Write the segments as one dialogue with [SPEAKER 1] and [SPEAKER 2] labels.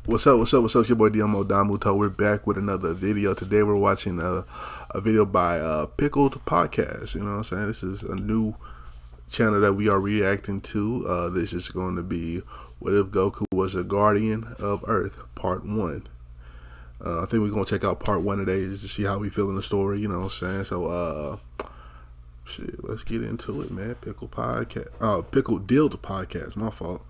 [SPEAKER 1] What's up? What's up? What's up? It's your boy Domuto. We're back with another video. Today we're watching a video by Pickled Podcast. You know what I'm saying? This is a new channel that we are reacting to. This is going to be What If Goku Was a Guardian of Earth, Part 1. I think we're going to check out Part 1 today just to see how we feel in the story. You know what I'm saying? So, let's get into it, man. Pickled Dill Podcast. My fault.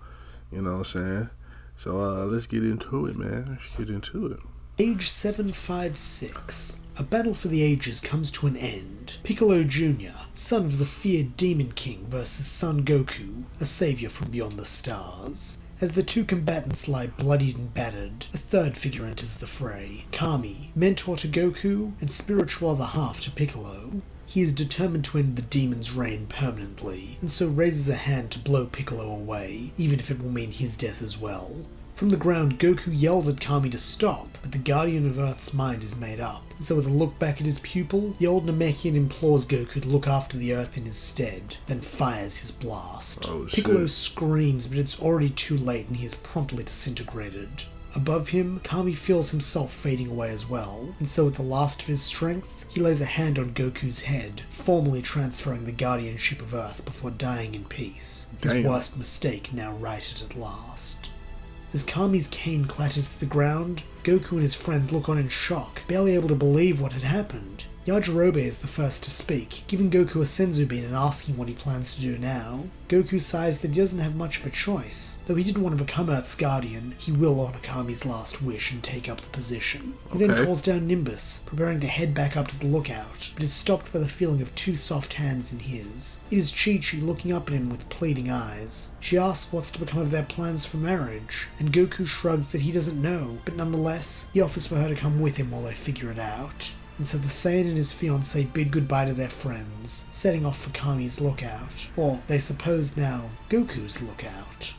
[SPEAKER 1] You know what I'm saying? So let's get into it, man. Let's get into it.
[SPEAKER 2] Age 756. A battle for the ages comes to an end. Piccolo Jr., son of the feared Demon King, versus son Goku, a savior from beyond the stars. As the two combatants lie bloodied and battered, a third figure enters the fray. Kami, mentor to Goku and spiritual other half to Piccolo. He is determined to end the demon's reign permanently, and so raises a hand to blow Piccolo away, even if it will mean his death as well. From the ground, Goku yells at Kami to stop, but the Guardian of Earth's mind is made up, and so with a look back at his pupil, the old Namekian implores Goku to look after the Earth in his stead, then fires his blast. Piccolo screams, but it's already too late and he is promptly disintegrated. Above him, Kami feels himself fading away as well, and so with the last of his strength, he lays a hand on Goku's head, formally transferring the guardianship of Earth before dying in peace. His worst mistake now righted at last. As Kami's cane clatters to the ground, Goku and his friends look on in shock, barely able to believe what had happened. Yajirobe is the first to speak, giving Goku a senzu bean and asking what he plans to do now. Goku sighs that he doesn't have much of a choice. Though he didn't want to become Earth's guardian, he will honor Kami's last wish and take up the position. He then calls down Nimbus, preparing to head back up to the lookout, but is stopped by the feeling of two soft hands in his. It is Chi-Chi looking up at him with pleading eyes. She asks what's to become of their plans for marriage, and Goku shrugs that he doesn't know, but nonetheless, he offers for her to come with him while they figure it out. And so the Saiyan and his fiancée bid goodbye to their friends, setting off for Kami's lookout, or they suppose now, Goku's lookout.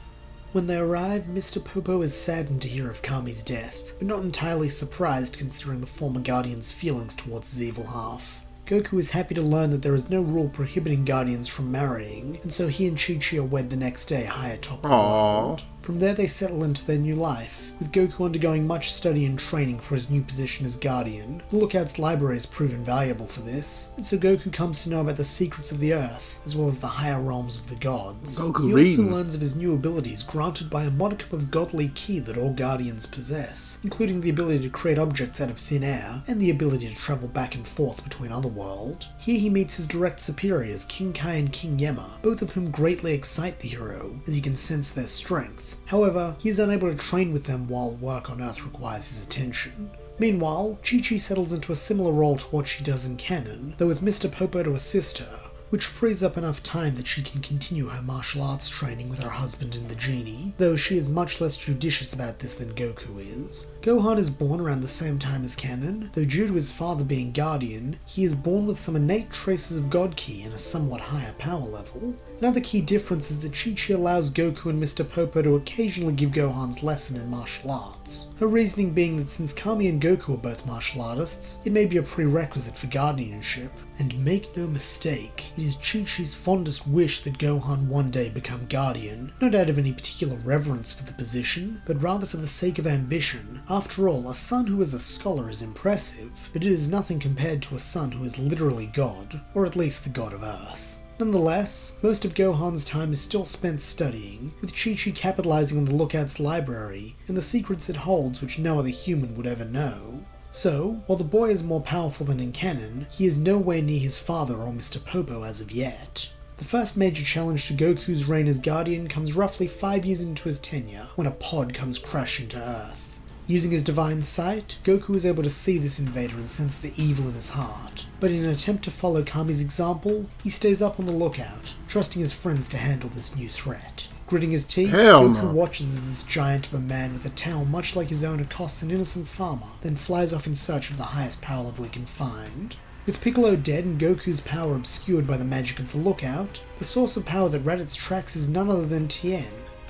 [SPEAKER 2] When they arrive, Mr. Popo is saddened to hear of Kami's death, but not entirely surprised considering the former Guardian's feelings towards his evil half. Goku is happy to learn that there is no rule prohibiting Guardians from marrying, and so he and Chi-Chi are wed the next day high atop the world. From there they settle into their new life, with Goku undergoing much study and training for his new position as Guardian. The Lookout's library has proven valuable for this, and so Goku comes to know about the secrets of the Earth, as well as the higher realms of the gods. He also learns of his new abilities granted by a modicum of godly ki that all Guardians possess, including the ability to create objects out of thin air, and the ability to travel back and forth between otherworld. Here he meets his direct superiors, King Kai and King Yema, both of whom greatly excite the hero, as he can sense their strength. However, he is unable to train with them while work on Earth requires his attention. Meanwhile, Chi-Chi settles into a similar role to what she does in canon, though with Mr. Popo to assist her, which frees up enough time that she can continue her martial arts training with her husband and the genie, though she is much less judicious about this than Goku is. Gohan is born around the same time as canon, though due to his father being Guardian, he is born with some innate traces of God Ki and a somewhat higher power level. Another key difference is that Chi-Chi allows Goku and Mr. Popo to occasionally give Gohan's lesson in martial arts. Her reasoning being that since Kami and Goku are both martial artists, it may be a prerequisite for guardianship. And make no mistake, it is Chi-Chi's fondest wish that Gohan one day become Guardian, not out of any particular reverence for the position, but rather for the sake of ambition. After all, a son who is a scholar is impressive, but it is nothing compared to a son who is literally God, or at least the God of Earth. Nonetheless, most of Gohan's time is still spent studying, with Chi-Chi capitalizing on the Lookout's library and the secrets it holds which no other human would ever know. So, while the boy is more powerful than in canon, he is nowhere near his father or Mr. Popo as of yet. The first major challenge to Goku's reign as Guardian comes roughly 5 years into his tenure, when a pod comes crashing to Earth. Using his divine sight, Goku is able to see this invader and sense the evil in his heart, but in an attempt to follow Kami's example, he stays up on the lookout, trusting his friends to handle this new threat. Gritting his teeth, Goku watches as this giant of a man with a tail much like his own accosts an innocent farmer, then flies off in search of the highest power level he can find. With Piccolo dead and Goku's power obscured by the magic of the Lookout, the source of power that Raditz tracks is none other than Tien.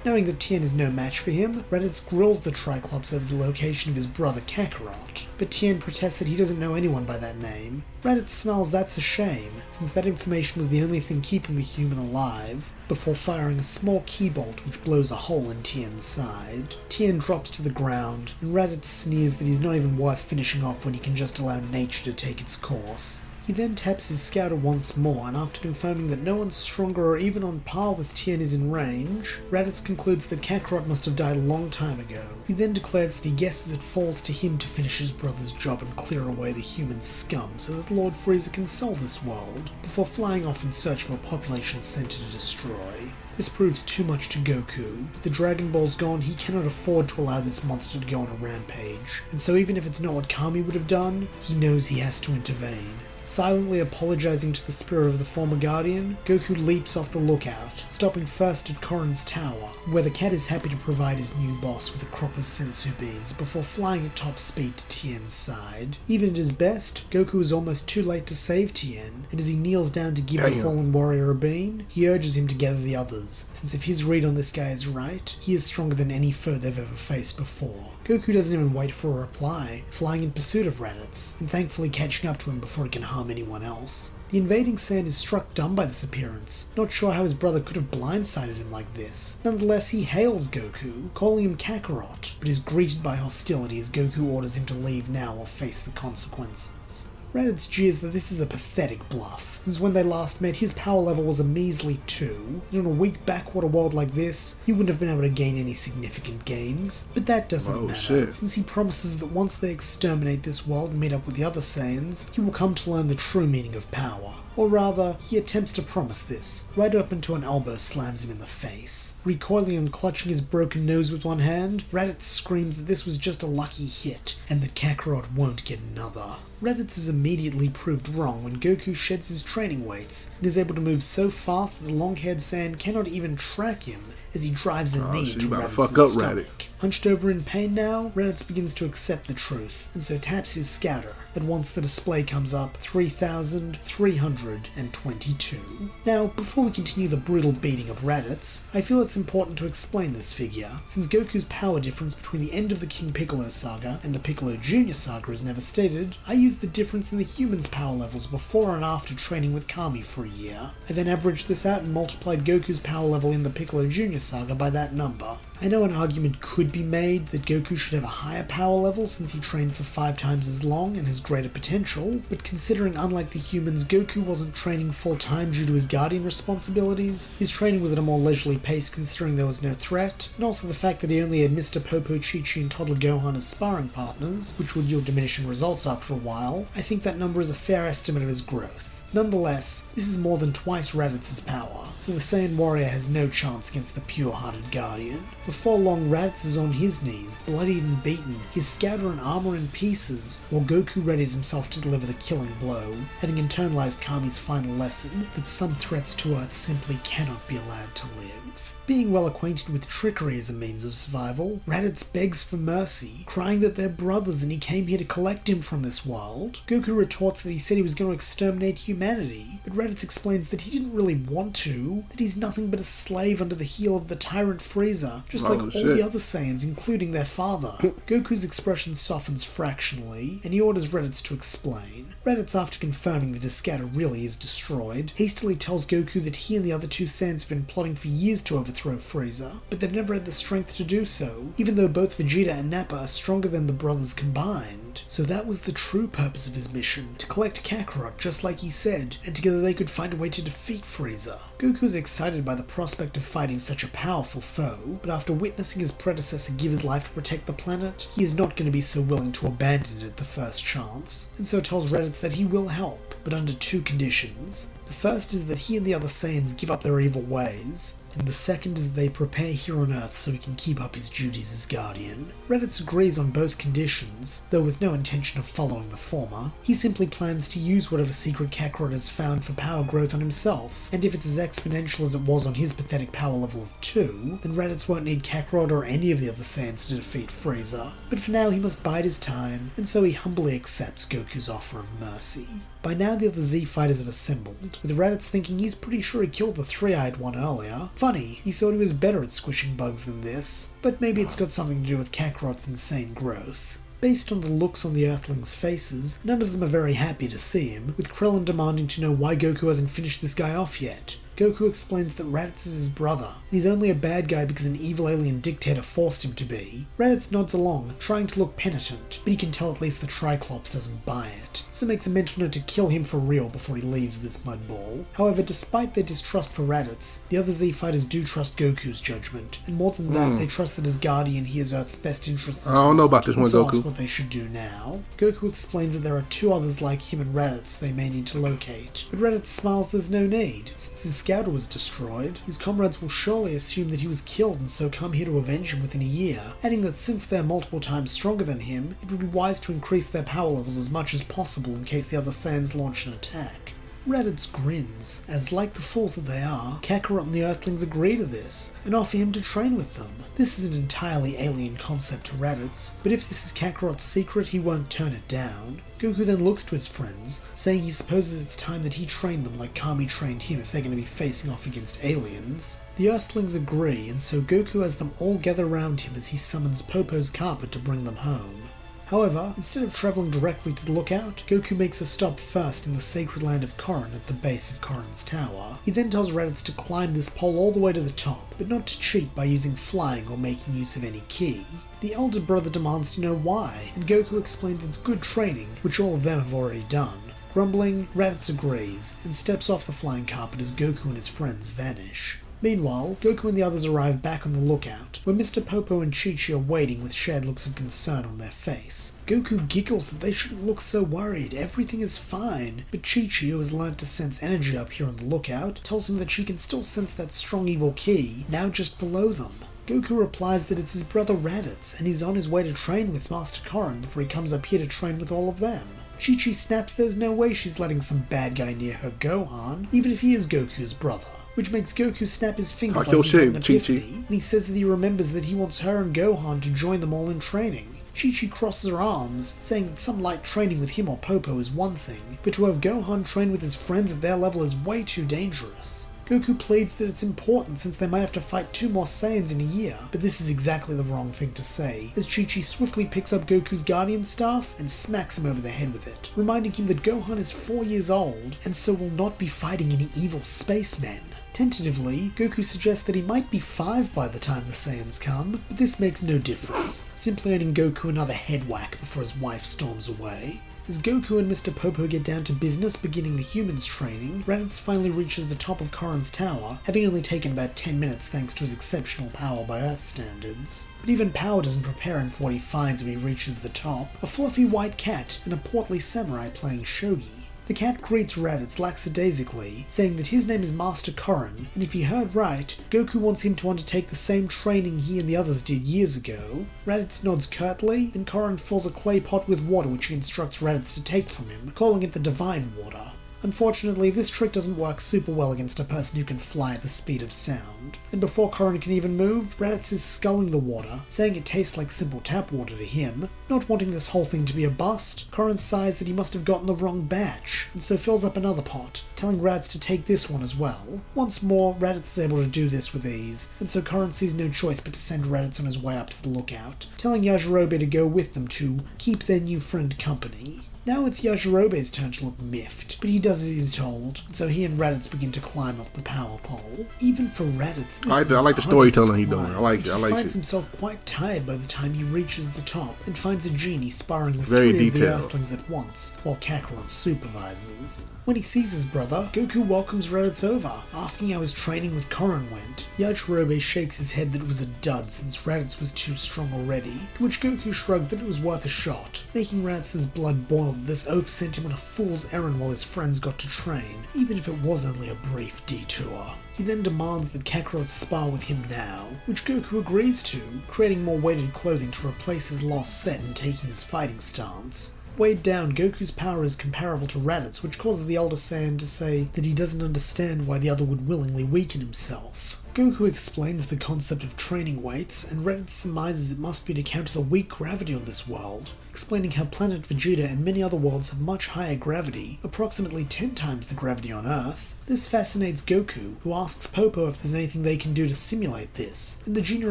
[SPEAKER 2] Knowing that Tien is no match for him, Raditz grills the Triclops over the location of his brother Kakarot. but Tien protests that he doesn't know anyone by that name. Raditz snarls that's a shame, since that information was the only thing keeping the human alive, before firing a small key bolt which blows a hole in Tien's side. Tien drops to the ground, and Raditz sneers that he's not even worth finishing off when he can just allow nature to take its course. He then taps his scouter once more, and after confirming that no one stronger or even on par with Tien is in range, Raditz concludes that Kakarot must have died a long time ago. He then declares that he guesses it falls to him to finish his brother's job and clear away the human scum so that Lord Frieza can sell this world, before flying off in search of a population center to destroy. This proves too much to Goku. With the Dragon Balls gone, he cannot afford to allow this monster to go on a rampage, and so even if it's not what Kami would have done, he knows he has to intervene. Silently apologizing to the spirit of the former Guardian, Goku leaps off the lookout, stopping first at Korin's tower, where the cat is happy to provide his new boss with a crop of sensu beans before flying at top speed to Tien's side. Even at his best, Goku is almost too late to save Tien, and as he kneels down to give the fallen warrior a bean, he urges him to gather the others, since if his read on this guy is right, he is stronger than any foe they've ever faced before. Goku doesn't even wait for a reply, flying in pursuit of Raditz, and thankfully catching up to him before he can harm anyone else. The invading Saiyan is struck dumb by this appearance, not sure how his brother could have blindsided him like this. Nonetheless, he hails Goku, calling him Kakarot, but is greeted by hostility as Goku orders him to leave now or face the consequences. Raditz jeers that this is a pathetic bluff, since when they last met his power level was a measly 2, and on a weak backwater world like this, he wouldn't have been able to gain any significant gains. But that doesn't matter, since he promises that once they exterminate this world and meet up with the other Saiyans, he will come to learn the true meaning of power. Or rather, he attempts to promise this, right up until an elbow slams him in the face. Recoiling and clutching his broken nose with one hand, Raditz screams that this was just a lucky hit, and that Kakarot won't get another. Raditz is immediately proved wrong when Goku sheds his training weights, and is able to move so fast that the long-haired Saiyan cannot even track him, as he drives a knee into Raditz's stomach. Hunched over in pain now, Raditz begins to accept the truth, and so taps his scouter, that once the display comes up, 3,322. Now, before we continue the brutal beating of Raditz, I feel it's important to explain this figure. Since Goku's power difference between the end of the King Piccolo saga and the Piccolo Jr. saga is never stated, I used the difference in the human's power levels before and after training with Kami for a year. I then averaged this out and multiplied Goku's power level in the Piccolo Jr. saga by that number. I know an argument could be made that Goku should have a higher power level since he trained for 5 times as long and has greater potential, but considering unlike the humans, Goku wasn't training full-time due to his Guardian responsibilities, his training was at a more leisurely pace considering there was no threat, and also the fact that he only had Mr. Popo, Chi-Chi and Toddler Gohan as sparring partners, which would yield diminishing results after a while, I think that number is a fair estimate of his growth. Nonetheless, this is more than twice Raditz's power, so the Saiyan warrior has no chance against the pure-hearted Guardian. Before long, Raditz is on his knees, bloodied and beaten, his scouter and armor in pieces, while Goku readies himself to deliver the killing blow, having internalized Kami's final lesson that some threats to Earth simply cannot be allowed to live. Being well acquainted with trickery as a means of survival, Raditz begs for mercy, crying that they're brothers and he came here to collect him from this world. Goku retorts that he said he was going to exterminate humanity, but Raditz explains that he didn't really want to, that he's nothing but a slave under the heel of the tyrant Frieza, just like all the other Saiyans, including their father. Goku's expression softens fractionally, and he orders Raditz to explain. Raditz, after confirming that his scouter really is destroyed, hastily tells Goku that he and the other 2 Saiyans have been plotting for years to overthrow Frieza, but they've never had the strength to do so, even though both Vegeta and Nappa are stronger than the brothers combined. So that was the true purpose of his mission, to collect Kakarot just like he said, and together they could find a way to defeat Frieza. Goku is excited by the prospect of fighting such a powerful foe, but after witnessing his predecessor give his life to protect the planet, he is not going to be so willing to abandon it at the first chance, and so tells Raditz that he will help, but under 2 conditions. The first is that he and the other Saiyans give up their evil ways, and the second is that they prepare here on Earth so he can keep up his duties as Guardian. Raditz agrees on both conditions, though with no intention of following the former. He simply plans to use whatever secret Kakarot has found for power growth on himself, and if it's as exponential as it was on his pathetic power level of 2, then Raditz won't need Kakarot or any of the other Saiyans to defeat Frieza. But for now he must bide his time, and so he humbly accepts Goku's offer of mercy. By now the other Z fighters have assembled, with Raditz thinking he's pretty sure he killed the 3-eyed one earlier. Funny, he thought he was better at squishing bugs than this, but maybe it's got something to do with Kakarot's insane growth. Based on the looks on the Earthlings' faces, none of them are very happy to see him, with Krillin demanding to know why Goku hasn't finished this guy off yet. Goku explains that Raditz is his brother, and he's only a bad guy because an evil alien dictator forced him to be. Raditz nods along, trying to look penitent, but he can tell at least the Triclops doesn't buy it, so makes a mental note to kill him for real before he leaves this mudball. However, despite their distrust for Raditz, the other Z fighters do trust Goku's judgment, and more than that, they trust that as Guardian he has Earth's best interests.
[SPEAKER 1] I don't know about this one,
[SPEAKER 2] so
[SPEAKER 1] Goku.
[SPEAKER 2] ask what they should do now. Goku explains that there are two others like him and Raditz they may need to locate, but Raditz smiles there's no need. Since his scouter was destroyed, his comrades will surely assume that he was killed and so come here to avenge him within a year, adding that since they're multiple times stronger than him, it would be wise to increase their power levels as much as possible in case the other Saiyans launch an attack. Raditz grins, as like the fools that they are, Kakarot and the Earthlings agree to this, and offer him to train with them. This is an entirely alien concept to Raditz, but if this is Kakarot's secret, he won't turn it down. Goku then looks to his friends, saying he supposes it's time that he trained them like Kami trained him if they're going to be facing off against aliens. The Earthlings agree, and so Goku has them all gather around him as he summons Popo's carpet to bring them home. However, instead of travelling directly to the lookout, Goku makes a stop first in the sacred land of Korin at the base of Korin's tower. He then tells Raditz to climb this pole all the way to the top, but not to cheat by using flying or making use of any ki. The elder brother demands to know why, and Goku explains it's good training, which all of them have already done. Grumbling, Raditz agrees, and steps off the flying carpet as Goku and his friends vanish. Meanwhile, Goku and the others arrive back on the lookout, where Mr. Popo and Chi-Chi are waiting with shared looks of concern on their face. Goku giggles that they shouldn't look so worried, everything is fine, but Chi-Chi, who has learnt to sense energy up here on the lookout, tells him that she can still sense that strong evil ki, now just below them. Goku replies that it's his brother Raditz, and he's on his way to train with Master Korin before he comes up here to train with all of them. Chi-Chi snaps there's no way she's letting some bad guy near her Gohan, even if he is Goku's brother, which makes Goku snap his fingers like he's had an epiphany, and he says that he remembers that he wants her and Gohan to join them all in training. Chi-Chi crosses her arms, saying that some light training with him or Popo is one thing, but to have Gohan train with his friends at their level is way too dangerous. Goku pleads that it's important since they might have to fight 2 more Saiyans in a year, but this is exactly the wrong thing to say, as Chi-Chi swiftly picks up Goku's Guardian Staff and smacks him over the head with it, reminding him that Gohan is 4 years old, and so will not be fighting any evil spacemen. Tentatively, Goku suggests that he might be 5 by the time the Saiyans come, but this makes no difference, simply earning Goku another head whack before his wife storms away. As Goku and Mr. Popo get down to business beginning the humans training, Raditz finally reaches the top of Korin's tower, having only taken about 10 minutes thanks to his exceptional power by Earth standards. But even power doesn't prepare him for what he finds when he reaches the top, a fluffy white cat and a portly samurai playing shogi. The cat greets Raditz lackadaisically, saying that his name is Master Korin, and if he heard right, Goku wants him to undertake the same training he and the others did years ago. Raditz nods curtly, and Korin fills a clay pot with water which he instructs Raditz to take from him, calling it the Divine Water. Unfortunately, this trick doesn't work super well against a person who can fly at the speed of sound, and before Korin can even move, Raditz is sculling the water, saying it tastes like simple tap water to him. Not wanting this whole thing to be a bust, Korin sighs that he must have gotten the wrong batch, and so fills up another pot, telling Raditz to take this one as well. Once more, Raditz is able to do this with ease, and so Korin sees no choice but to send Raditz on his way up to the lookout, telling Yajirobe to go with them to keep their new friend company. Now it's Yajirobe's turn to look miffed, but he does as he's told, and so he and Raditz begin to climb up the power pole. Even for Raditz, this
[SPEAKER 1] I like the storytelling he's doing. I like it.
[SPEAKER 2] He finds himself quite tired by the time he reaches the top, and finds a genie sparring with
[SPEAKER 1] Very
[SPEAKER 2] 3 of the
[SPEAKER 1] detailed.
[SPEAKER 2] Earthlings at once, while Kakarot supervises. When he sees his brother, Goku welcomes Raditz over, asking how his training with Korin went. Yajirobe shakes his head that it was a dud since Raditz was too strong already, to which Goku shrugged that it was worth a shot, making Raditz's blood boil that this oaf sent him on a fool's errand while his friends got to train, even if it was only a brief detour. He then demands that Kakarot spar with him now, which Goku agrees to, creating more weighted clothing to replace his lost set and taking his fighting stance. Weighed down, Goku's power is comparable to Raditz, which causes the elder Saiyan to say that he doesn't understand why the other would willingly weaken himself. Goku explains the concept of training weights, and Reddit surmises it must be to counter the weak gravity on this world, explaining how planet Vegeta and many other worlds have much higher gravity, approximately 10 times the gravity on Earth. This fascinates Goku, who asks Popo if there's anything they can do to simulate this, and the Junior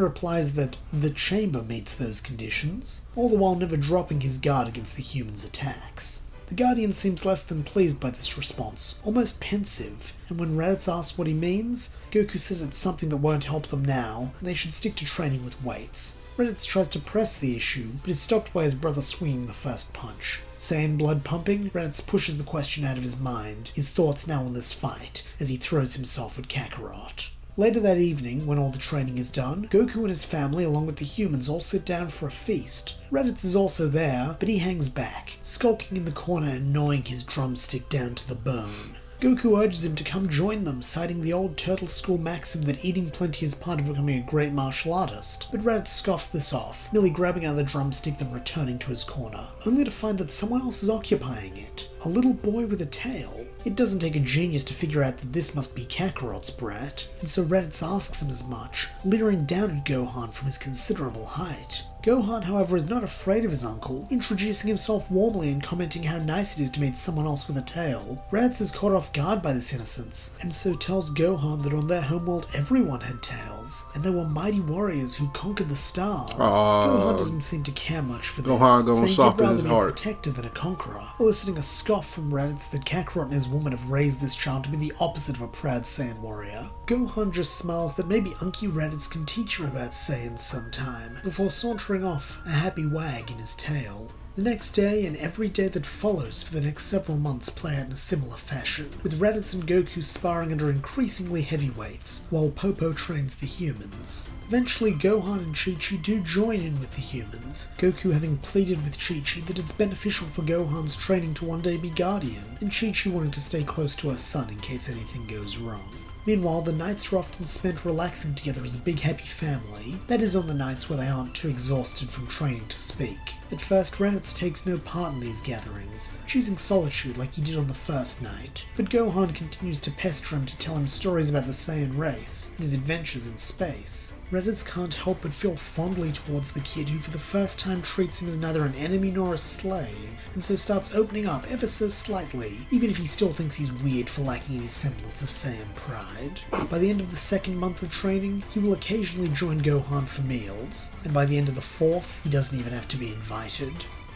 [SPEAKER 2] replies that the chamber meets those conditions, all the while never dropping his guard against the humans' attacks. The Guardian seems less than pleased by this response, almost pensive, and when Raditz asks what he means, Goku says it's something that won't help them now, and they should stick to training with weights. Raditz tries to press the issue, but is stopped by his brother swinging the first punch. Saiyan blood pumping, Raditz pushes the question out of his mind, his thoughts now on this fight, as he throws himself at Kakarot. Later that evening, when all the training is done, Goku and his family, along with the humans, all sit down for a feast. Raditz is also there, but he hangs back, skulking in the corner and gnawing his drumstick down to the bone. Goku urges him to come join them, citing the old Turtle School maxim that eating plenty is part of becoming a great martial artist, but Raditz scoffs this off, merely grabbing out the drumstick then returning to his corner, only to find that someone else is occupying it. A little boy with a tail. It doesn't take a genius to figure out that this must be Kakarot's brat, and so Raditz asks him as much, leering down at Gohan from his considerable height. Gohan, however, is not afraid of his uncle, introducing himself warmly and commenting how nice it is to meet someone else with a tail. Raditz is caught off guard by this innocence, and so tells Gohan that on their homeworld everyone had tails, and they were mighty warriors who conquered the stars. Gohan doesn't seem to care much for this, saying he'd rather be a protector than a conqueror, eliciting a scoff from Raditz that Kakarot and his woman have raised this child to be the opposite of a proud Saiyan warrior. Gohan just smiles that maybe Unky Raditz can teach him about Saiyans sometime, before sauntering off, a happy wag in his tail. The next day and every day that follows for the next several months play out in a similar fashion, with Raditz and Goku sparring under increasingly heavy weights, while Popo trains the humans. Eventually, Gohan and Chi-Chi do join in with the humans, Goku having pleaded with Chi-Chi that it's beneficial for Gohan's training to one day be Guardian, and Chi-Chi wanting to stay close to her son in case anything goes wrong. Meanwhile, the nights are often spent relaxing together as a big happy family, that is on the nights where they aren't too exhausted from training to speak. At first, Raditz takes no part in these gatherings, choosing solitude like he did on the first night, but Gohan continues to pester him to tell him stories about the Saiyan race and his adventures in space. Raditz can't help but feel fondly towards the kid who for the first time treats him as neither an enemy nor a slave, and so starts opening up ever so slightly, even if he still thinks he's weird for lacking any semblance of Saiyan pride. By the end of the second month of training, he will occasionally join Gohan for meals, and by the end of the fourth, he doesn't even have to be invited.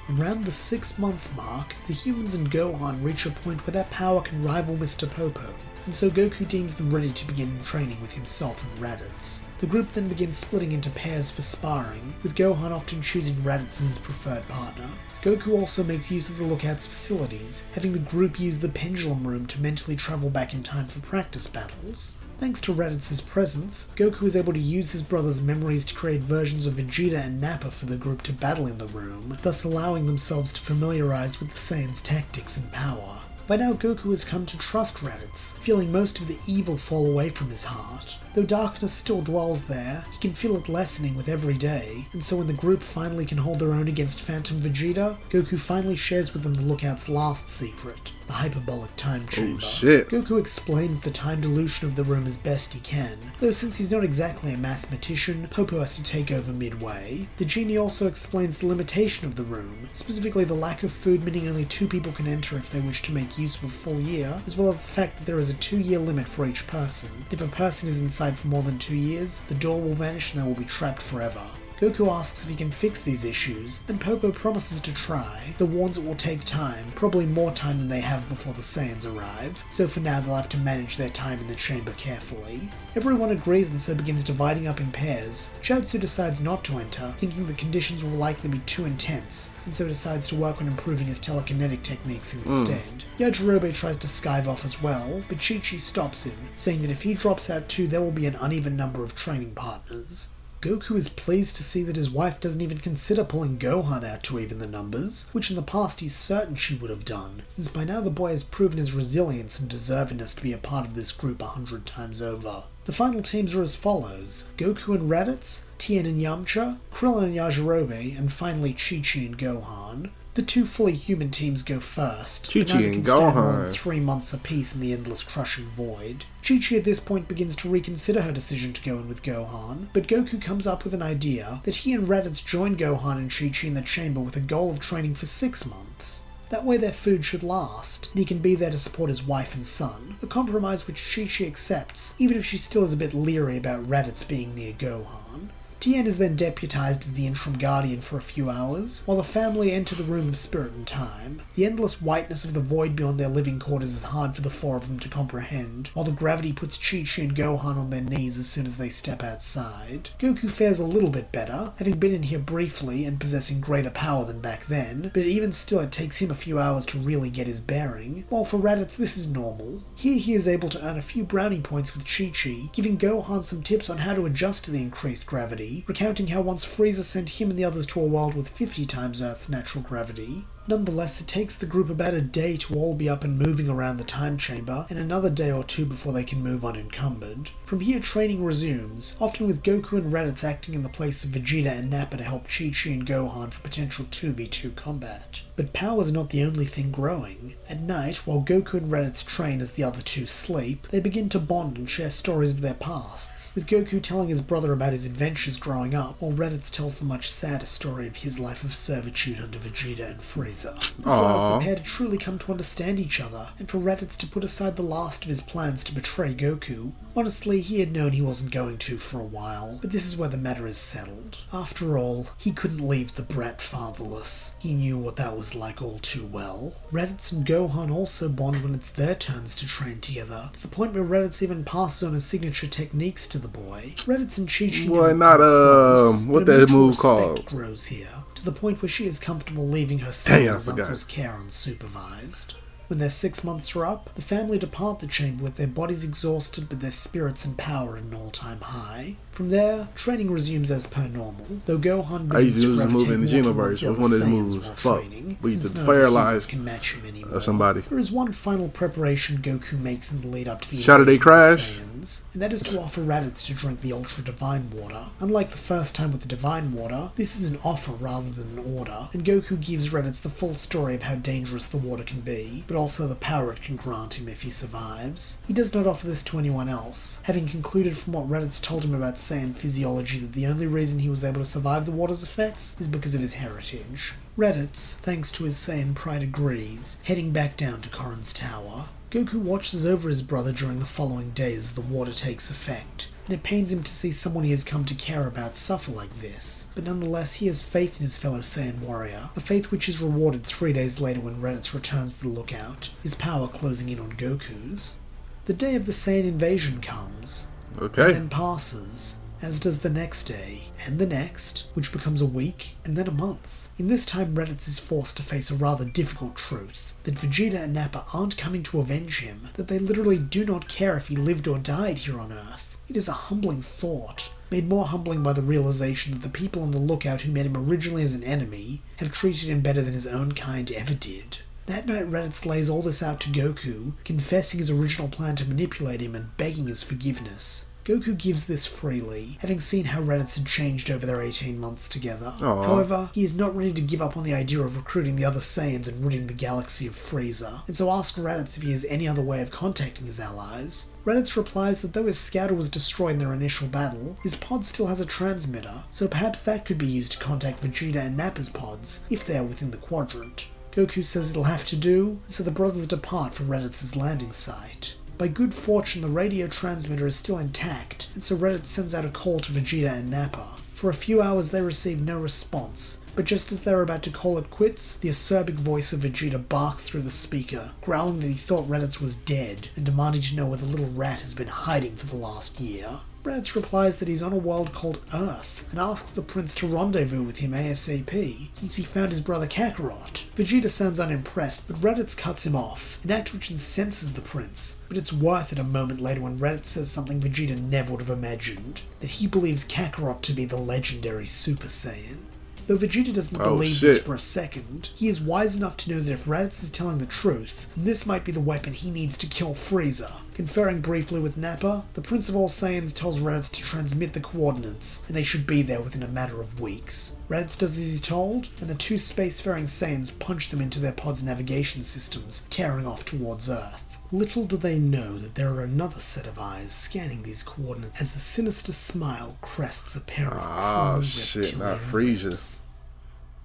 [SPEAKER 2] Around the 6-month mark, the humans and Gohan reach a point where their power can rival Mr. Popo, and so Goku deems them ready to begin training with himself and Raditz. The group then begins splitting into pairs for sparring, with Gohan often choosing Raditz as his preferred partner. Goku also makes use of the Lookout's facilities, having the group use the Pendulum Room to mentally travel back in time for practice battles. Thanks to Raditz's presence, Goku is able to use his brother's memories to create versions of Vegeta and Nappa for the group to battle in the room, thus allowing themselves to familiarize with the Saiyans' tactics and power. By now, Goku has come to trust Raditz, feeling most of the evil fall away from his heart. Though darkness still dwells there, he can feel it lessening with every day, and so when the group finally can hold their own against Phantom Vegeta, Goku finally shares with them the Lookout's last secret, the hyperbolic time chamber.
[SPEAKER 1] Oh, shit.
[SPEAKER 2] Goku explains the time dilution of the room as best he can, though since he's not exactly a mathematician, Popo has to take over midway. The genie also explains the limitation of the room, specifically the lack of food meaning only 2 people can enter if they wish to make use of a full year, as well as the fact that there is a 2-year limit for each person. If a person is inside for more than 2 years, the door will vanish and they will be trapped forever. Goku asks if he can fix these issues, and Popo promises to try, though warns it will take time, probably more time than they have before the Saiyans arrive, so for now they'll have to manage their time in the chamber carefully. Everyone agrees and so begins dividing up in pairs. Chiaotzu decides not to enter, thinking the conditions will likely be too intense, and so decides to work on improving his telekinetic techniques instead. Yajirobe tries to skive off as well, but Chi-Chi stops him, saying that if he drops out too, there will be an uneven number of training partners. Goku is pleased to see that his wife doesn't even consider pulling Gohan out to even the numbers, which in the past he's certain she would have done, since by now the boy has proven his resilience and deservedness to be a part of this group 100 times over. The final teams are as follows: Goku and Raditz, Tien and Yamcha, Krillin and Yajirobe, and finally Chi-Chi and Gohan. The two fully human teams go first.
[SPEAKER 1] Chi-Chi and
[SPEAKER 2] can stand more than
[SPEAKER 1] Gohan.
[SPEAKER 2] 3 months apiece in the endless crushing void. Chi-Chi at this point begins to reconsider her decision to go in with Gohan, but Goku comes up with an idea that he and Raditz join Gohan and Chi-Chi in the chamber with a goal of training for 6 months. That way their food should last, and he can be there to support his wife and son, a compromise which Chi-Chi accepts, even if she still is a bit leery about Raditz being near Gohan. Tien is then deputized as the interim guardian for a few hours, while the family enter the Room of Spirit and Time. The endless whiteness of the void beyond their living quarters is hard for the four of them to comprehend, while the gravity puts Chi-Chi and Gohan on their knees as soon as they step outside. Goku fares a little bit better, having been in here briefly and possessing greater power than back then, but even still it takes him a few hours to really get his bearing, while for Raditz this is normal. Here he is able to earn a few brownie points with Chi-Chi, giving Gohan some tips on how to adjust to the increased gravity, recounting how once Frieza sent him and the others to a world with 50 times Earth's natural gravity. Nonetheless, it takes the group about a day to all be up and moving around the time chamber, and another day or two before they can move unencumbered. From here, training resumes, often with Goku and Raditz acting in the place of Vegeta and Nappa to help Chi-Chi and Gohan for potential 2v2 combat. But power is not the only thing growing. At night, while Goku and Raditz train as the other two sleep, they begin to bond and share stories of their pasts, with Goku telling his brother about his adventures growing up, while Raditz tells the much sadder story of his life of servitude under Vegeta and Frieza. This allows the pair to truly come to understand each other, and for Raditz to put aside the last of his plans to betray Goku. Honestly, he had known he wasn't going to for a while, but this is where the matter is settled. After all, he couldn't leave the brat fatherless. He knew what that was like all too well. Raditz and Gohan also bond when it's their turns to train together, to the point where Raditz even passes on his signature techniques to the boy. Raditz and Chi-Chi
[SPEAKER 1] what that move called?
[SPEAKER 2] Grows here, to the point where she is comfortable leaving her son in his uncle's care unsupervised. When their 6 months are up, the family depart the chamber with their bodies exhausted but their spirits and power at an all-time high. From there, training resumes as per normal, though Gohan begins to gravitate more towards the other Saiyans while training, since none of the humans can match him anymore. There is one final preparation Goku makes in the lead up to the invasion of the Saiyans, and that is to offer Raditz to drink the Ultra Divine Water. Unlike the first time with the Divine Water, this is an offer rather than an order, and Goku gives Raditz the full story of how dangerous the water can be, but also the power it can grant him if he survives. He does not offer this to anyone else, having concluded from what Raditz told him about Saiyan physiology that the only reason he was able to survive the water's effects is because of his heritage. Raditz, thanks to his Saiyan pride, agrees, heading back down to Korin's tower. Goku watches over his brother during the following days as the water takes effect, and it pains him to see someone he has come to care about suffer like this, but nonetheless he has faith in his fellow Saiyan warrior, a faith which is rewarded 3 days later when Raditz returns to the lookout, his power closing in on Goku's. The day of the Saiyan invasion comes, and then passes, as does the next day, and the next, which becomes a week, and then a month. In this time, Raditz is forced to face a rather difficult truth, that Vegeta and Nappa aren't coming to avenge him, that they literally do not care if he lived or died here on Earth. It is a humbling thought, made more humbling by the realization that the people on the lookout who met him originally as an enemy have treated him better than his own kind ever did. That night, Raditz lays all this out to Goku, confessing his original plan to manipulate him and begging his forgiveness. Goku gives this freely, having seen how Raditz had changed over their 18 months together. However, he is not ready to give up on the idea of recruiting the other Saiyans and ridding the galaxy of Frieza, and so asks Raditz if he has any other way of contacting his allies. Raditz replies that though his scouter was destroyed in their initial battle, his pod still has a transmitter, so perhaps that could be used to contact Vegeta and Nappa's pods, if they are within the quadrant. Goku says it'll have to do, so the brothers depart for Raditz's landing site. By good fortune, the radio transmitter is still intact, and so Raditz sends out a call to Vegeta and Nappa. For a few hours they receive no response, but just as they are about to call it quits, the acerbic voice of Vegeta barks through the speaker, growling that he thought Raditz was dead, and demanding to know where the little rat has been hiding for the last year. Raditz replies that he's on a world called Earth, and asks the prince to rendezvous with him ASAP, since he found his brother Kakarot. Vegeta sounds unimpressed, but Raditz cuts him off, an act which incenses the prince, but it's worth it a moment later when Raditz says something Vegeta never would have imagined, that he believes Kakarot to be the legendary Super Saiyan. Though Vegeta doesn't believe this for a second, he is wise enough to know that if Raditz is telling the truth, then this might be the weapon he needs to kill Frieza. Conferring briefly with Nappa, the Prince of All Saiyans tells Raditz to transmit the coordinates, and they should be there within a matter of weeks. Raditz does as he's told, and the two spacefaring Saiyans punch them into their pod's navigation systems, tearing off towards Earth. Little do they know that there are another set of eyes scanning these coordinates as a sinister smile crests a pair of cruel
[SPEAKER 1] shit, not
[SPEAKER 2] reptilian
[SPEAKER 1] Frieza.
[SPEAKER 2] lips.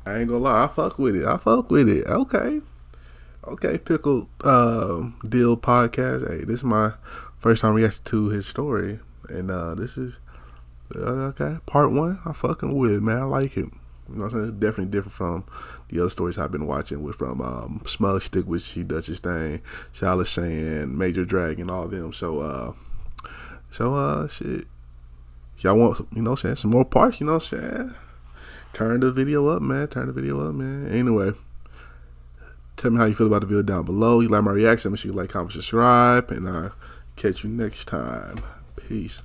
[SPEAKER 1] I ain't gonna lie, I fuck with it. Okay, Pickled Dill podcast. Hey, this is my first time reacting to his story, and this is okay. Part 1, I fucking with, man. I like him. You know what I'm saying? It's definitely different from the other stories I've been watching with from Smug Stick, which he does his thing, Charlotte Sand, Major Dragon, all of them. So shit. Y'all want, you know what I'm saying, some more parts, you know what I'm saying? Turn the video up, man. Anyway, tell me how you feel about the video down below. You like my reaction, make sure you like, comment, subscribe, and I'll catch you next time. Peace.